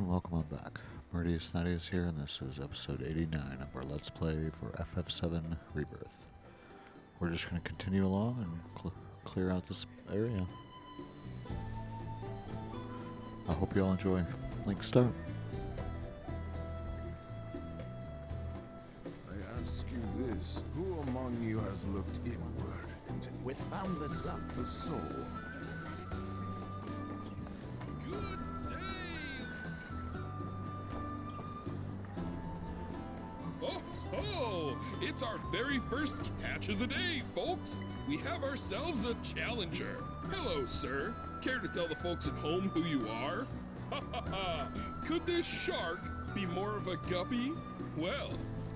and welcome on back. Murdius Nadius here, and this is episode 89 of our Let's Play for FF7 Rebirth. We're just going to continue along and clear out this area. I hope you all enjoy. Link start. I ask you this, who among you has looked inward into With boundless love. the soul? Good day! Oh, ho! It's our very first catch of the day, folks! We have ourselves a challenger. Hello, sir. Care to tell the folks at home who you are? Ha ha ha! Could this shark be more of a guppy? Well,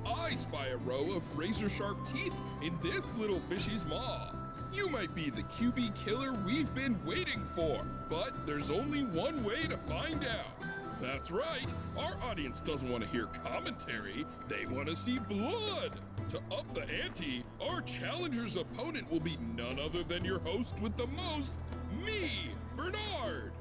I spy a row of razor-sharp teeth in this little fishy's maw. You might be the QB killer we've been waiting for, but there's only one way to find out. That's right, our audience doesn't want to hear commentary, they want to see blood. To up the ante, our challenger's opponent will be none other than your host with the most, me, Bernard.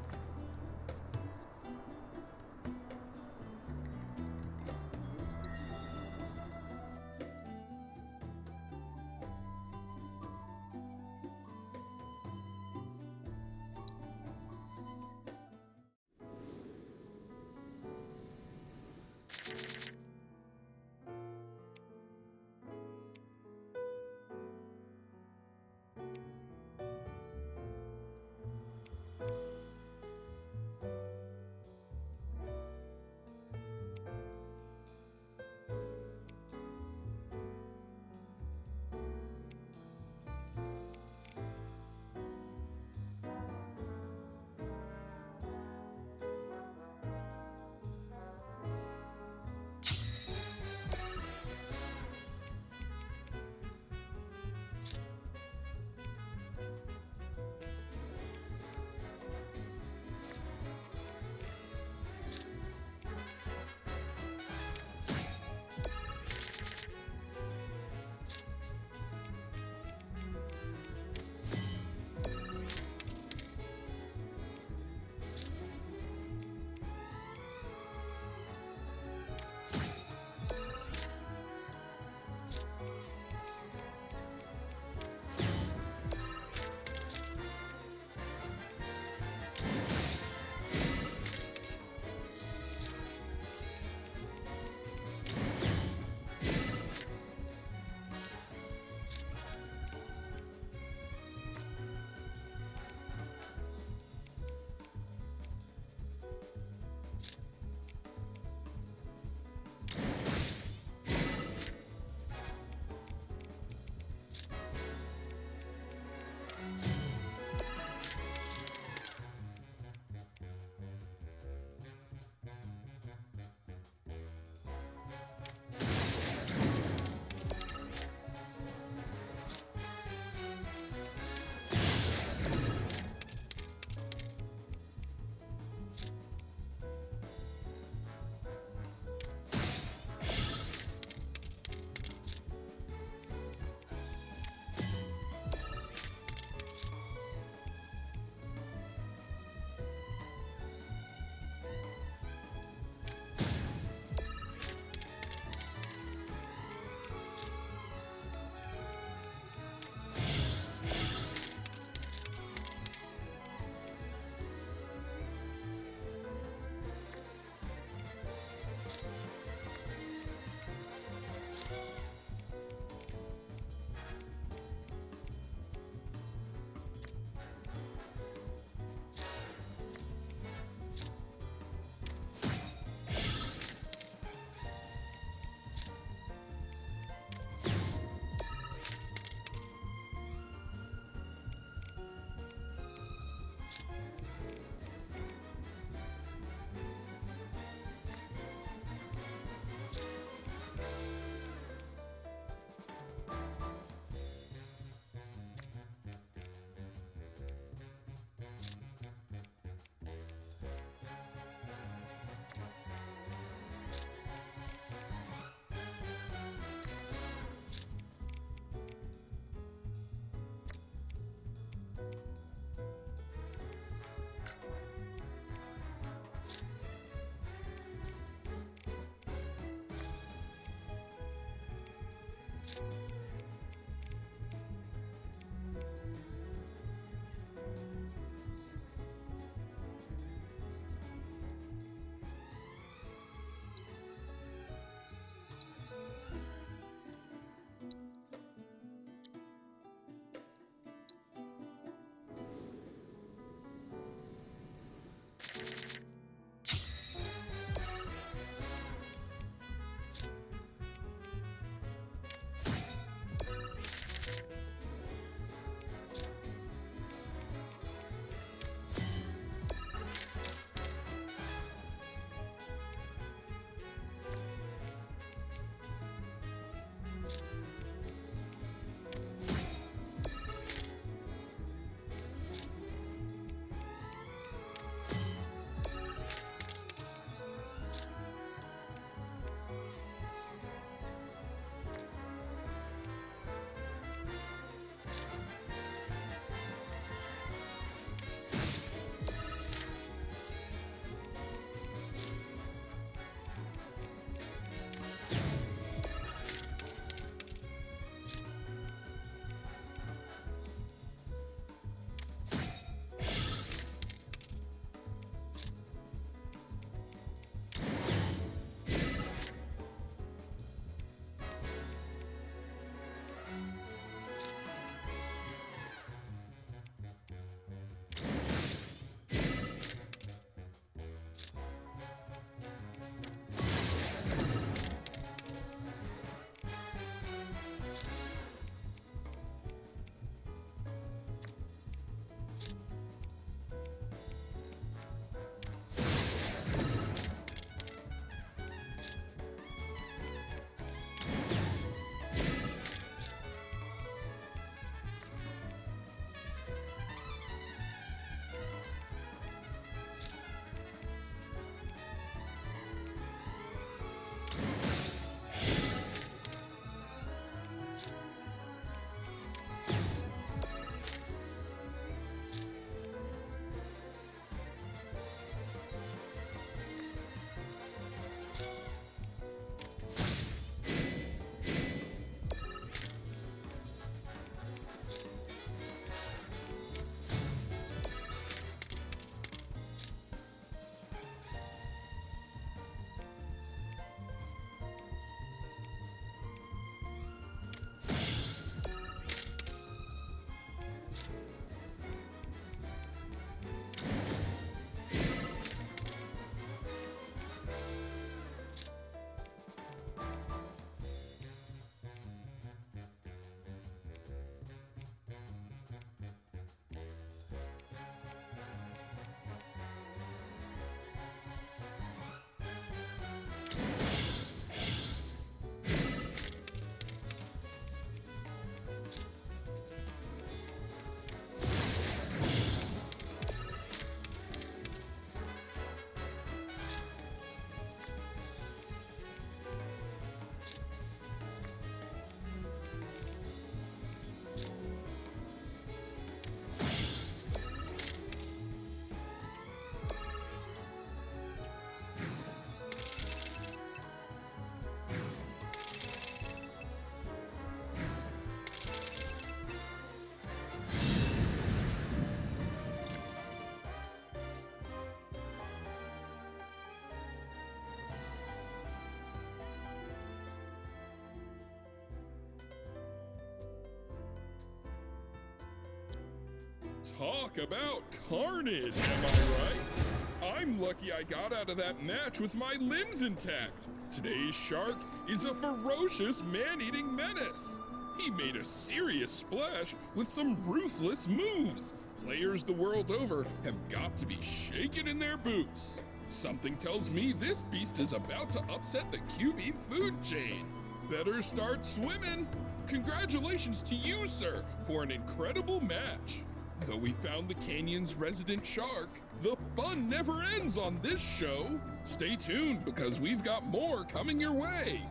Talk about carnage, am I right? I'm lucky I got out of that match with my limbs intact. Today's shark is a ferocious man-eating menace. He made a serious splash with some ruthless moves. Players the world over have got to be shaken in their boots. Something tells me this beast is about to upset the QB food chain. Better start swimming. Congratulations to you, sir, for an incredible match. Though we found the canyon's resident shark, the fun never ends on this show. Stay tuned because we've got more coming your way.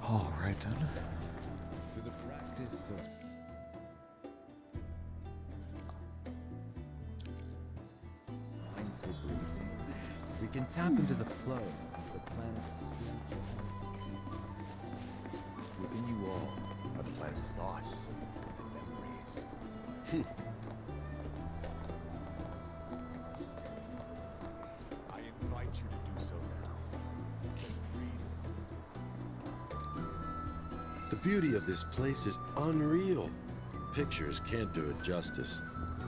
All right then. To the practice of mindful breathing, we can tap into the flow of the planet's spiritual energy. Within you all are the planet's thoughts and memories. I invite you to do so now. The beauty of this place is unreal. Pictures can't do it justice.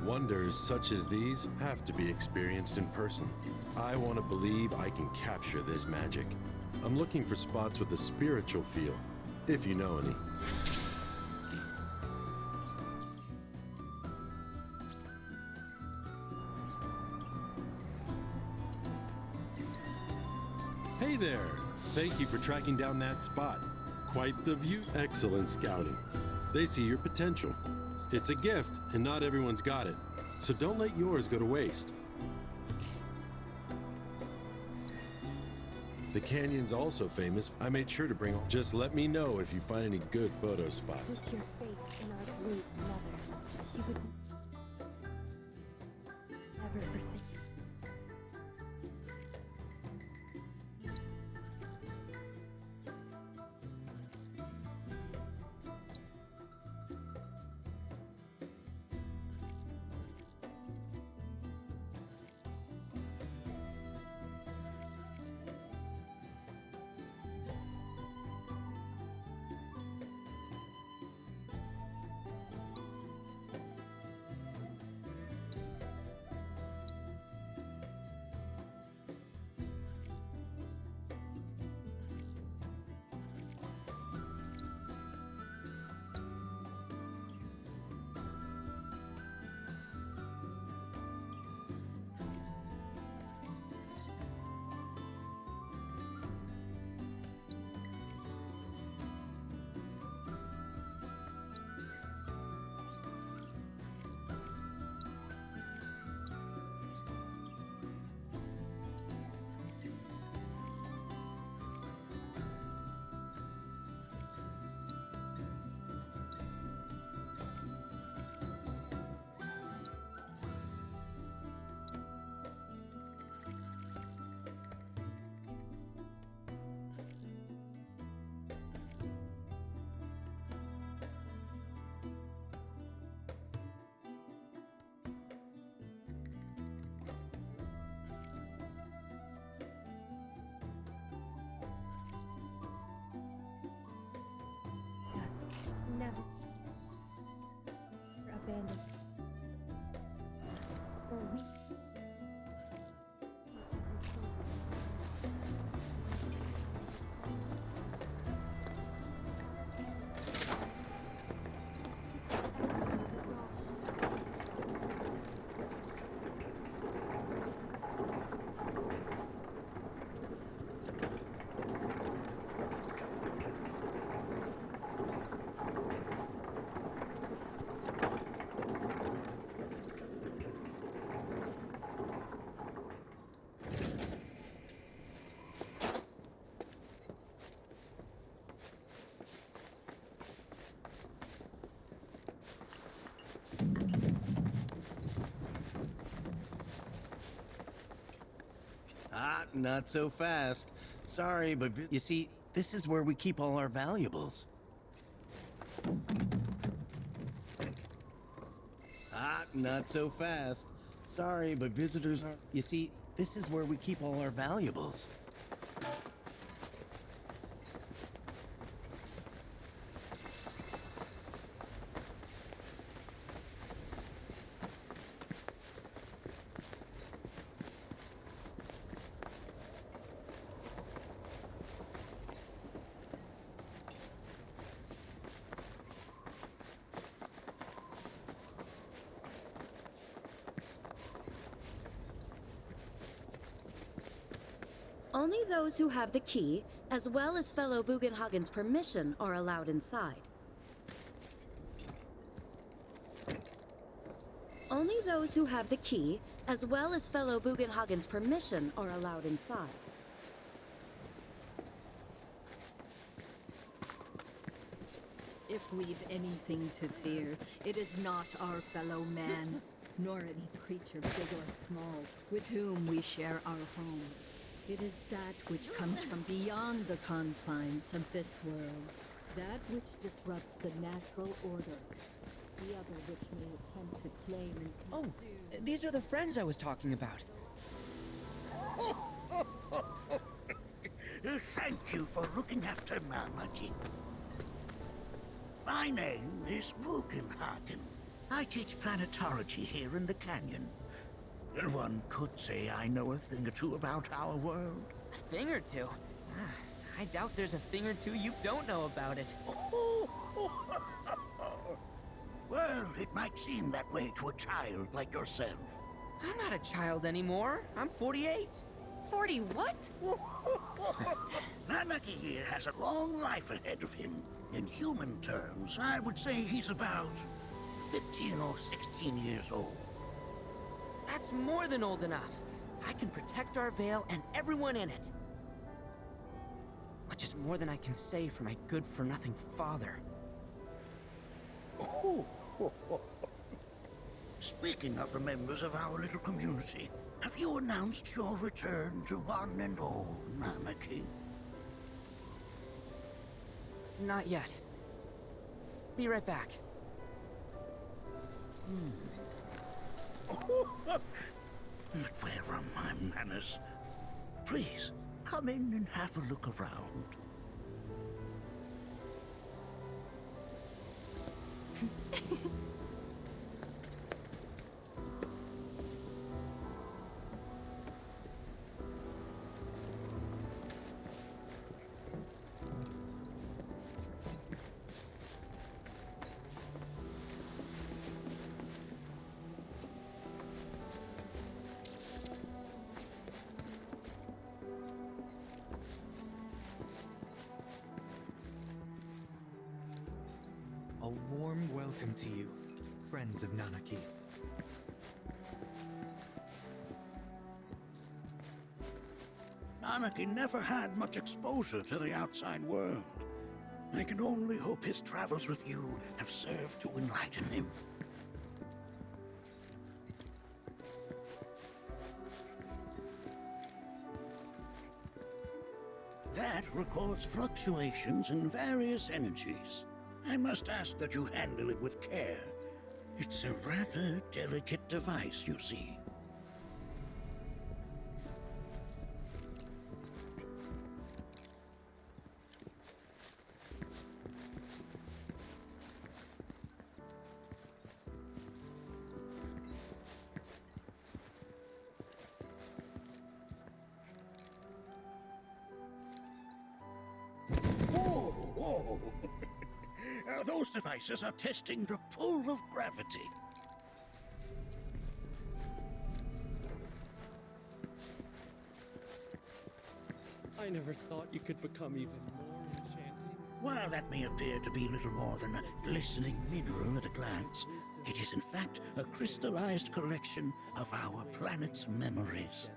Wonders such as these have to be experienced in person. I want to believe I can capture this magic. I'm looking for spots with a spiritual feel, if you know any. Hey there! Thank you for tracking down that spot. Quite the view. Excellent scouting. They see your potential. It's a gift, and not everyone's got it. So don't let yours go to waste. The canyon's also famous. I made sure to bring. Just let me know if you find any good photo spots. Put your faith in our great mother. She would never forsake you. Never abandon. For we Ah, not so fast. Sorry, but you see, this is where we keep all our valuables. Ah, not so fast. Sorry, but visitors aren't. You see, this is where we keep all our valuables. Only those who have the key, as well as fellow Bugenhagen's permission, are allowed inside. Only those who have the key, as well as fellow Bugenhagen's permission, are allowed inside. If we've anything to fear, it is not our fellow man, nor any creature big or small, with whom we share our home. It is that which comes from beyond the confines of this world, that which disrupts the natural order, the other which may attempt to claim and consume. Oh, these are the friends I was talking about. Thank you for looking after Malmaki. My name is Bugenhagen. I teach planetology here in the canyon. One could say I know a thing or two about our world. A thing or two? I doubt there's a thing or two you don't know about it. Well, it might seem that way to a child like yourself. I'm not a child anymore. I'm 48. 40 what? Nanaki here has a long life ahead of him. In human terms, I would say he's about 15 or 16 years old. That's more than old enough. I can protect our Vale and everyone in it. Which is more than I can say for my good-for-nothing father. Speaking of the members of our little community, have you announced your return to one and all, Nanaki? Not yet. Be right back. But where are my manners? Please, come in and have a look around. A warm welcome to you, friends of Nanaki. Nanaki never had much exposure to the outside world. I can only hope his travels with you have served to enlighten him. That records fluctuations in various energies. I must ask that you handle it with care. It's a rather delicate device, you see. Whoa! Those devices are testing the pull of gravity. I never thought you could become even more enchanting. While that may appear to be little more than a glistening mineral at a glance, it is in fact a crystallized collection of our planet's memories.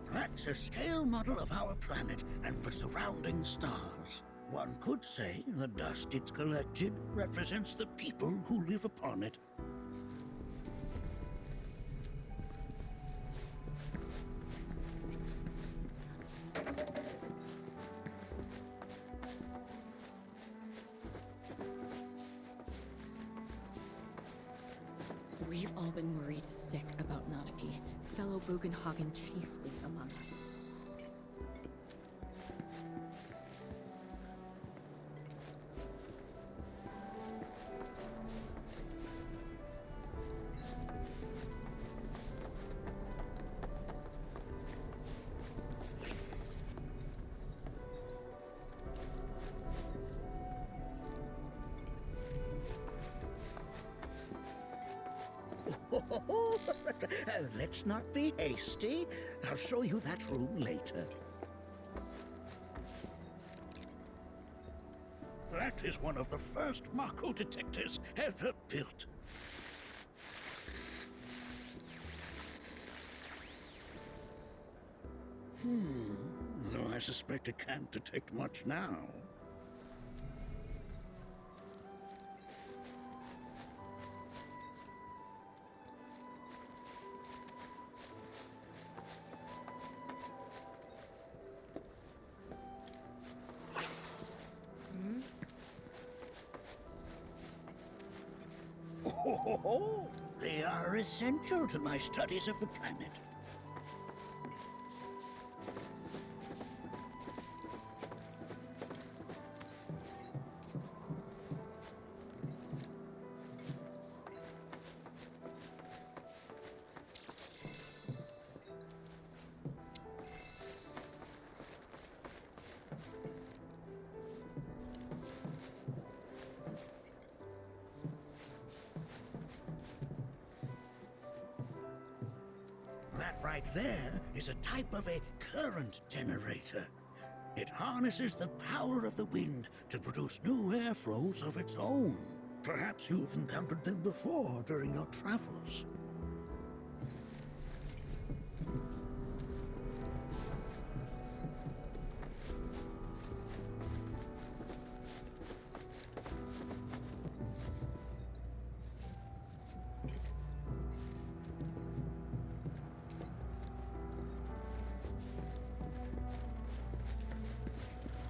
That's a scale model of our planet and the surrounding stars. One could say the dust it's collected represents the people who live upon it. We've all been worried sick about Nanaki, fellow Bugenhagen chiefly among us. Let's not be hasty. I'll show you that room later. That is one of the first Mako detectors ever built. Though I suspect it can't detect much now. They are essential to my studies of the planet. That right there is a type of a current generator. It harnesses the power of the wind to produce new airflows of its own. Perhaps you've encountered them before during your travels.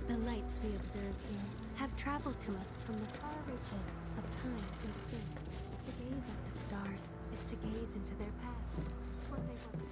The lights we observe here have traveled to us from the far reaches of time and space. To gaze at the stars is to gaze into their past, what they once were.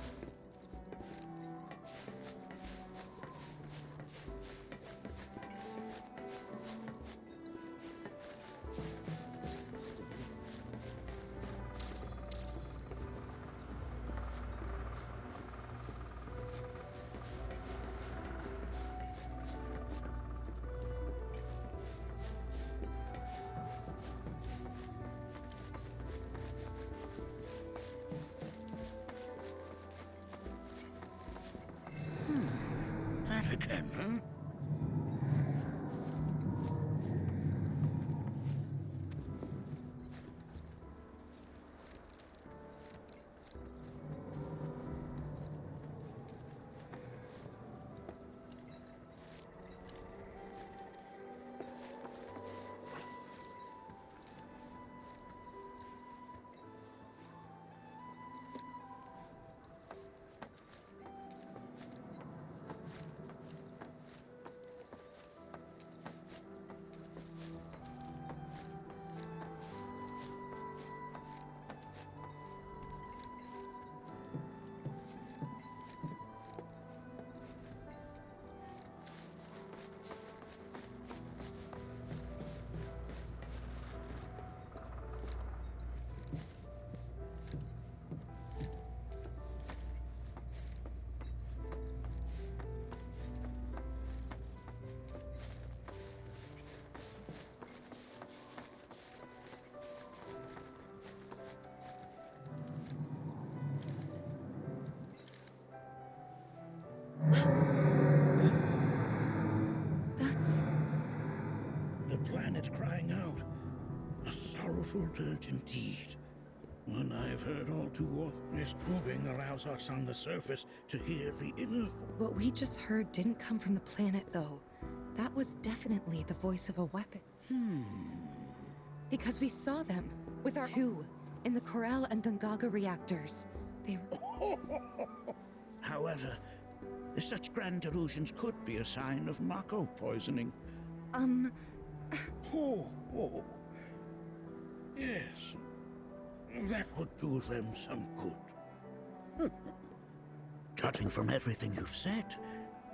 That again, huh? That's... The planet crying out. A sorrowful dirge indeed. One I've heard all too often. This tubing allows us on the surface to hear the inner... What we just heard didn't come from the planet, though. That was definitely the voice of a weapon. Because we saw them, with our two, in the Corel and Gungaga reactors. They were... However, such grand delusions could be a sign of Mako poisoning. Oh. Yes. That would do them some good. Judging from everything you've said,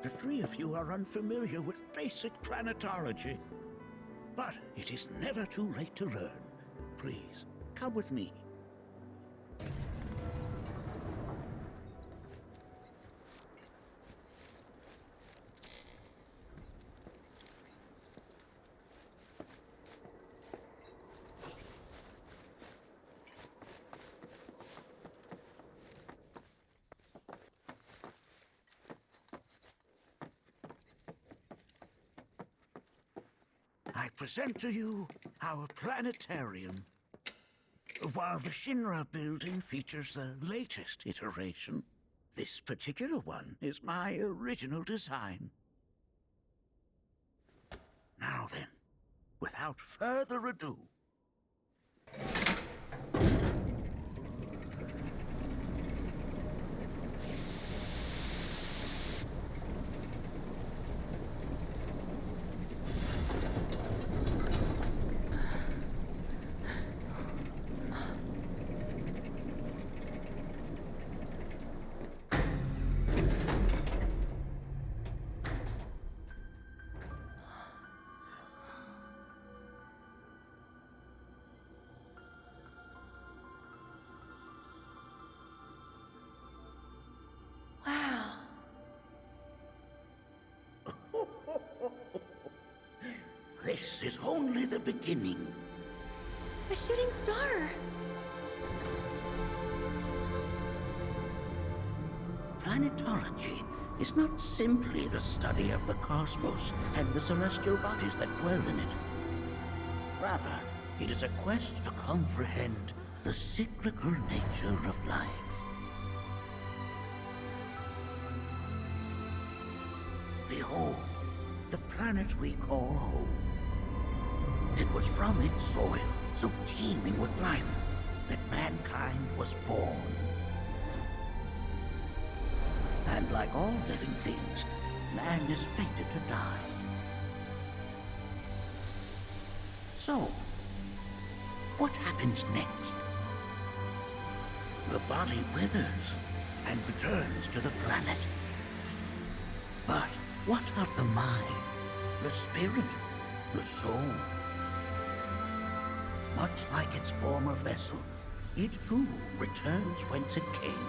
the three of you are unfamiliar with basic planetology. But it is never too late to learn. Please, come with me. I present to you our planetarium. While the Shinra building features the latest iteration, this particular one is my original design. Now then, without further ado, Wow. this is only the beginning. A shooting star. Planetology is not simply the study of the cosmos and the celestial bodies that dwell in it. Rather, it is a quest to comprehend the cyclical nature of life. Behold, the planet we call home. It was from its soil, so teeming with life, that mankind was born. And like all living things, man is fated to die. So, what happens next? The body withers and returns to the planet. But what of the mind, the spirit, the soul? Much like its former vessel, it too returns whence it came.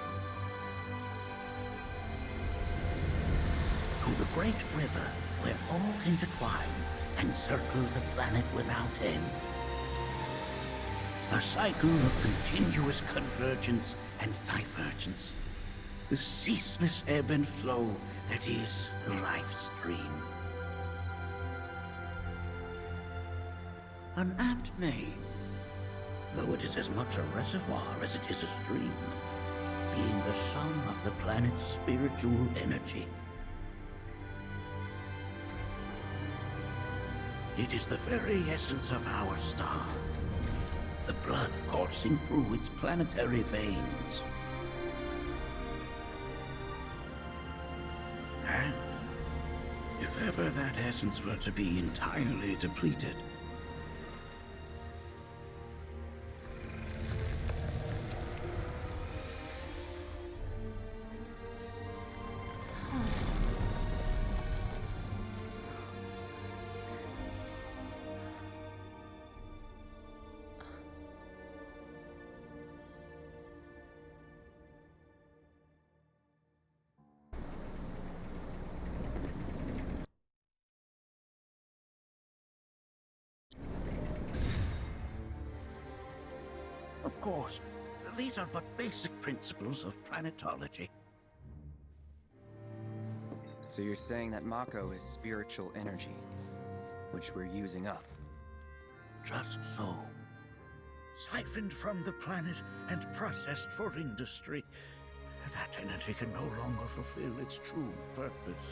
To the great river where all intertwine and circle the planet without end. A cycle of continuous convergence and divergence. The ceaseless ebb and flow that is the life stream. An apt name, though it is as much a reservoir as it is a stream, being the sum of the planet's spiritual energy. It is the very essence of our star, the blood coursing through its planetary veins. And if ever that essence were to be entirely depleted, of course, these are but basic principles of planetology. So you're saying that Mako is spiritual energy, which we're using up? Just so. Siphoned from the planet and processed for industry, that energy can no longer fulfill its true purpose.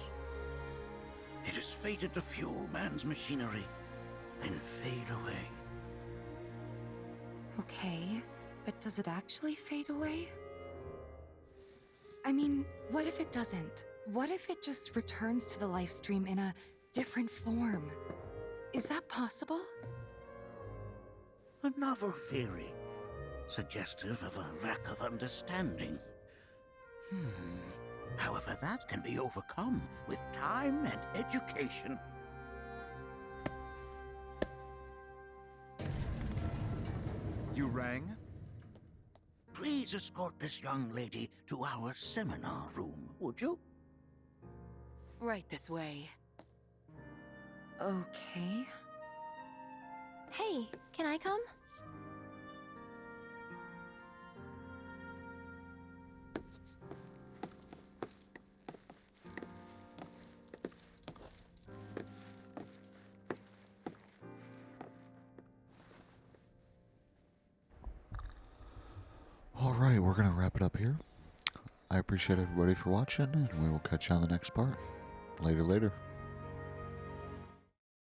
It is fated to fuel man's machinery, then fade away. Okay, but does it actually fade away? I mean, what if it doesn't? What if it just returns to the life stream in a different form? Is that possible? A novel theory. suggestive of a lack of understanding. However, that can be overcome with time and education. You rang? Please escort this young lady to our seminar room, would you? Right this way. Okay. Hey, can I come? Alright, we're going to wrap it up here. I appreciate everybody for watching, and we will catch you on the next part. Later.